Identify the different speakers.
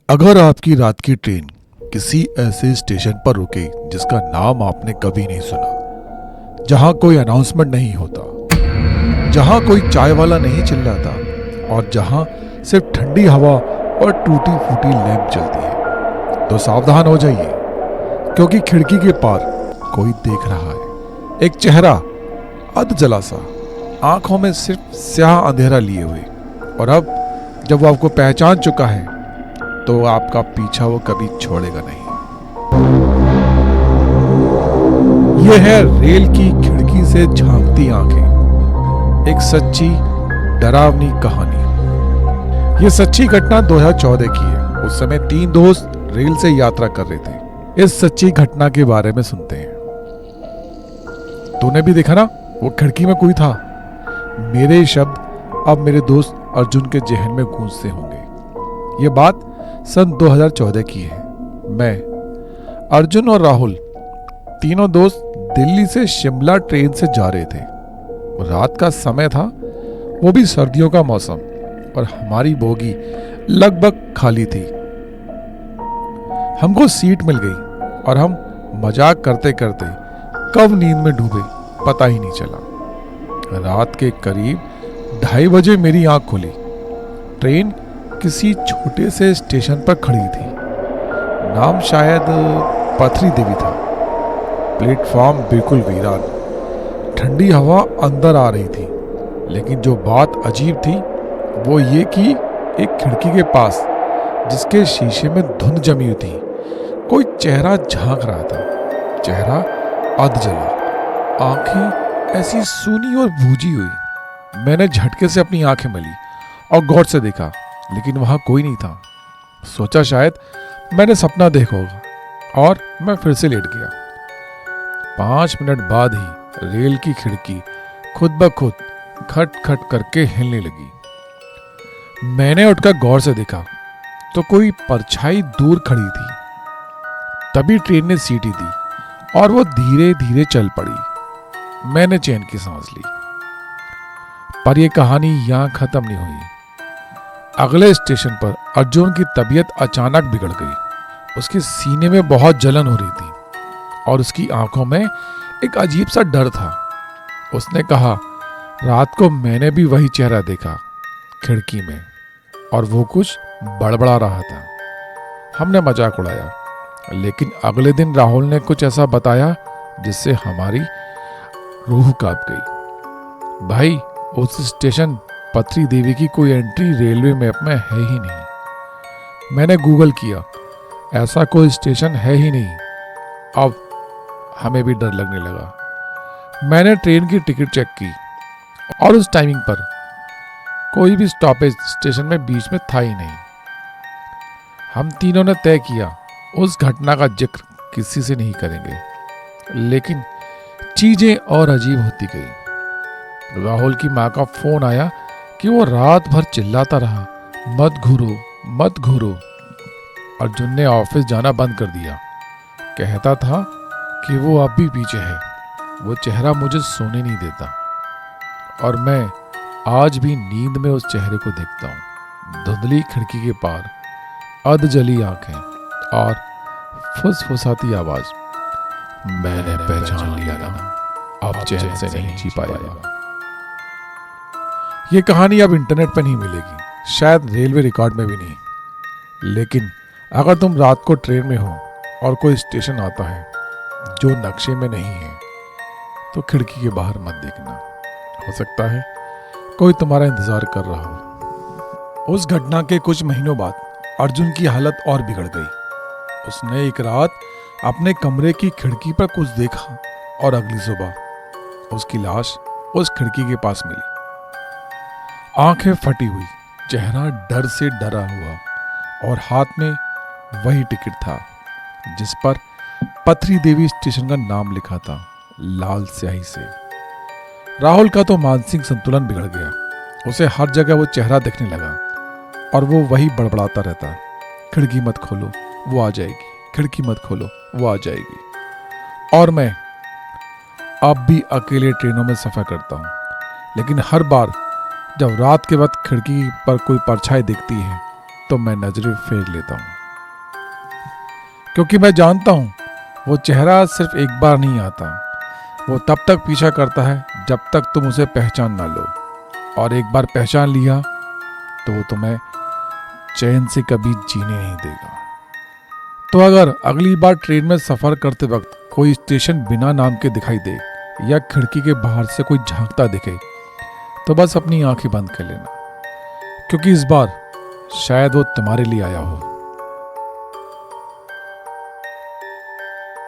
Speaker 1: अगर आपकी रात की ट्रेन किसी ऐसे स्टेशन पर रुके जिसका नाम आपने कभी नहीं सुना, जहां कोई अनाउंसमेंट नहीं होता, जहां कोई चाय वाला नहीं चिल्लाता और जहां सिर्फ ठंडी हवा और टूटी फूटी लैंप जलती है, तो सावधान हो जाइए, क्योंकि खिड़की के पार कोई देख रहा है। एक चेहरा अध जला सा, आंखों में सिर्फ स्याह अंधेरा लिए हुए, और अब जब वो आपको पहचान चुका है तो आपका पीछा वो कभी छोड़ेगा नहीं। यह है रेल की खिड़की से झांकती आंखें, एक सच्ची डरावनी कहानी। यह सच्ची घटना 2014 की है। उस समय 3 दोस्त रेल से यात्रा कर रहे थे। इस सच्ची घटना के बारे में सुनते हैं। तूने भी देखा ना, वो खिड़की में कोई था। मेरे शब्द अब मेरे दोस्त अर्जुन के जहन में गूंजते होंगे। ये बात सन 2014 की है। मैं, अर्जुन और राहुल, तीनों दोस्त दिल्ली से शिमला ट्रेन से जा रहे थे। रात का समय था, वो भी सर्दियों का मौसम, और हमारी बोगी लगभग खाली थी। हमको सीट मिल गई और हम मजाक करते करते कब नींद में डूबे पता ही नहीं चला। रात के करीब 2:30 बजे मेरी आंख खुली। ट्रेन किसी छोटे से स्टेशन पर खड़ी थी। नाम शायद पथरी देवी था। प्लेटफॉर्म बिल्कुल वीरान, ठंडी हवा अंदर आ रही थी। लेकिन जो बात अजीब थी वो ये कि एक खिड़की के पास, जिसके शीशे में धुंध जमी हुई थी, कोई चेहरा झांक रहा था। चेहरा अध जला, आंखें ऐसी सूनी और बूझी हुई। मैंने झटके से अपनी आंखें मली और गौर से देखा, लेकिन वहां कोई नहीं था। सोचा शायद मैंने सपना देखा होगा, और मैं फिर से लेट गया। 5 मिनट बाद ही रेल की खिड़की खुद ब खुद खट खट करके हिलने लगी। मैंने उठकर गौर से देखा तो कोई परछाई दूर खड़ी थी। तभी ट्रेन ने सीटी दी और वो धीरे धीरे चल पड़ी। मैंने चैन की सांस ली। पर यह कहानी यहां खत्म नहीं हुई। अगले स्टेशन पर अर्जुन की तबीयत अचानक बिगड़ गई। उसके सीने में बहुत जलन हो रही थी और उसकी आंखों में एक अजीब सा डर था। उसने कहा, रात को मैंने भी वही चेहरा देखा खिड़की में, और वो कुछ बड़बड़ा रहा था। हमने मजाक उड़ाया, लेकिन अगले दिन राहुल ने कुछ ऐसा बताया जिससे हमारी रूह कांप गई। भाई, उस स्टेशन पथरी देवी की कोई एंट्री रेलवे मैप में है ही नहीं। मैंने गूगल किया, ऐसा कोई स्टेशन है ही नहीं। अब हमें भी डर लगने लगा। मैंने ट्रेन की टिकट चेक की और उस टाइमिंग पर कोई भी स्टॉपेज स्टेशन में बीच में था ही नहीं। हम तीनों ने तय किया उस घटना का जिक्र किसी से नहीं करेंगे, लेकिन चीजें और अजीब होती गई। राहुल की माँ का फोन आया कि वो रात भर चिल्लाता रहा, मत घूरो मत घूरो। अर्जुन ने ऑफिस जाना बंद कर दिया। कहता था कि वो अब भी पीछे है। वो चेहरा मुझे सोने नहीं देता, और मैं आज भी नींद में उस चेहरे को देखता हूँ। धुंधली खिड़की के पार, अध जली आंखें और फुसफुसाती आवाज। मैंने पहचान लिया ना, अब चैन से नहीं जी पाएगा। ये कहानी अब इंटरनेट पर नहीं मिलेगी, शायद रेलवे रिकॉर्ड में भी नहीं। लेकिन अगर तुम रात को ट्रेन में हो और कोई स्टेशन आता है जो नक्शे में नहीं है, तो खिड़की के बाहर मत देखना। हो सकता है कोई तुम्हारा इंतजार कर रहा हो। उस घटना के कुछ महीनों बाद अर्जुन की हालत और बिगड़ गई। उसने एक रात अपने कमरे की खिड़की पर कुछ देखा, और अगली सुबह उसकी लाश उस खिड़की के पास मिली। आंखें फटी हुई, चेहरा डर से डरा हुआ, और हाथ में वही टिकट था जिस पर पथरी देवी स्टेशन का नाम लिखा था, लाल स्याही से। राहुल का तो मानसिक संतुलन बिगड़ गया। उसे हर जगह वो चेहरा दिखने लगा, और वो वही बड़बड़ाता रहता, खिड़की मत खोलो वो आ जाएगी, खिड़की मत खोलो वो आ जाएगी। और मैं अब भी अकेले ट्रेनों में सफर करता हूँ, लेकिन हर बार जब रात के वक्त खिड़की पर कोई परछाई दिखती है तो मैं नजरें फेर लेता हूँ। क्योंकि मैं जानता हूँ वो चेहरा सिर्फ एक बार नहीं आता, वो तब तक पीछा करता है जब तक तुम उसे पहचान ना लो, और एक बार पहचान लिया तो वो तुम्हें चैन से कभी जीने नहीं देगा। तो अगर अगली बार ट्रेन में सफ़र करते वक्त कोई स्टेशन बिना नाम के दिखाई दे या खिड़की के बाहर से कोई झांकता दिखे, तो बस अपनी आंखें बंद कर लेना, क्योंकि इस बार शायद वो तुम्हारे लिए आया हो।